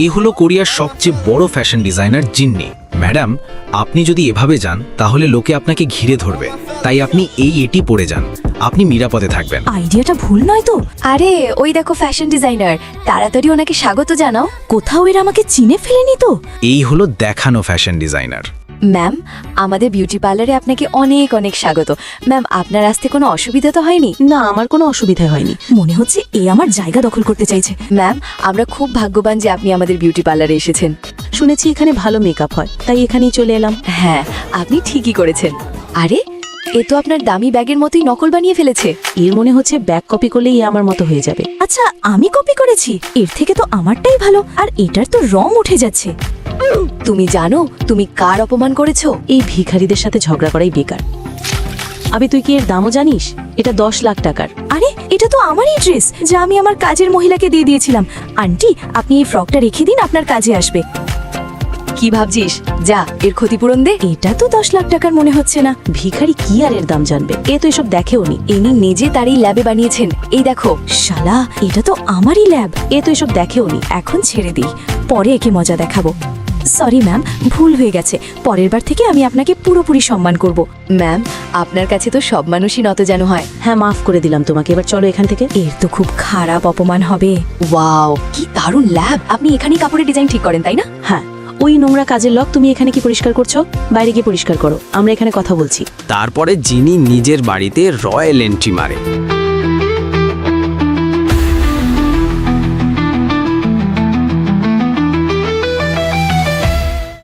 এই হলো কোরিয়ার সবচেয়ে বড় ফ্যাশন ডিজাইনার জিন্নি। ম্যাডাম, আপনি যদি এভাবে যান তাহলে লোকে আপনাকে ঘিরে ধরবে, তাই আপনি এটি পরে যান, আপনি নিরাপদে থাকবেন। আইডিয়াটা ভুল নয় তো? আরে ওই দেখো ফ্যাশন ডিজাইনার, তাড়াতাড়ি ওনাকে স্বাগত জানাও। কোথাও এরা আমাকে চিনে ফেলেনি তো? এই হলো দেখানো ফ্যাশন ডিজাইনার। ম্যাম, আমাদের বিউটি পার্লারে আপনাকে অনেক অনেক স্বাগত। ম্যাম, আপনার আসতে কোনো অসুবিধা তো হয়নি? না, আমার কোনো অসুবিধা হয়নি। মনে হচ্ছে এ আমার জায়গা দখল করতে চাইছে। ম্যাম, আমরা খুব ভাগ্যবান যে আপনি আমাদের বিউটি পার্লারে এসেছেন। শুনেছি এখানে ভালো মেকআপ হয়, তাই এখানেই চলে এলাম। হ্যাঁ, আপনি ঠিকই করেছেন। আরে, এ তো আপনার দামি ব্যাগের মতোই নকল বানিয়ে ফেলেছে। এর মনে হচ্ছে ব্যাগ কপি করলেই আমার মতো হয়ে যাবে। আচ্ছা, আমি কপি করেছি? এর থেকে তো আমারটাই ভালো। আর এটার তো রং উঠে যাচ্ছে। তুমি জানো তুমি কার অপমান করেছো? এই ভিখারিদের সাথে ঝগড়া করাই বেকার। আবে, তুই কি এর দামও জানিস? এটা 10 লাখ টাকার। আরে, এটা তো আমারই ড্রেস, যা আমি আমার কাজের মহিলাকে দিয়ে দিয়েছিলাম। আন্টি, আপনি এই ফ্রকটা রেখে দিন, আপনার কাজে আসবে। কি ভাবছিস? যা, এর ক্ষতিপূরণ দে। এটা তো 10 লাখ টাকার মনে হচ্ছে না। ভিখারি কি আর এর দাম জানবে? এ তো এসব দেখেওনি। ইনি নিজে তার এই ল্যাবে বানিয়েছেন। এই দেখো। শালা, এটা তো আমারই ল্যাব। এ তো এসব দেখেওনি। এখন ছেড়ে দিই, পরে একে মজা দেখাবো। সরি ম্যাম, ভুল হয়ে গেছে। পরের বার থেকে আমি আপনাকে পুরোপুরি সম্মান করব। ম্যাম, আপনার কাছে তো সব মানুষই নতজানু হয়। হ্যাঁ, মাফ করে দিলাম তোমাকে। এবার চলো এখান থেকে। এর তো খুব খারাপ অপমান হবে। ওয়াও, কি দারুণ ল্যাব! আপনি এখানেই কাপড়ের ডিজাইন ঠিক করেন, তাই না? হ্যাঁ, ওই নোংরা কাজের লোক, তুমি এখানে কি পরিষ্কার করছো? বাইরে গিয়ে পরিষ্কার করো, আমরা এখানে কথা বলছি। তারপরে জিনি নিজের বাড়িতে রয়্যাল এন্ট্রি মারে।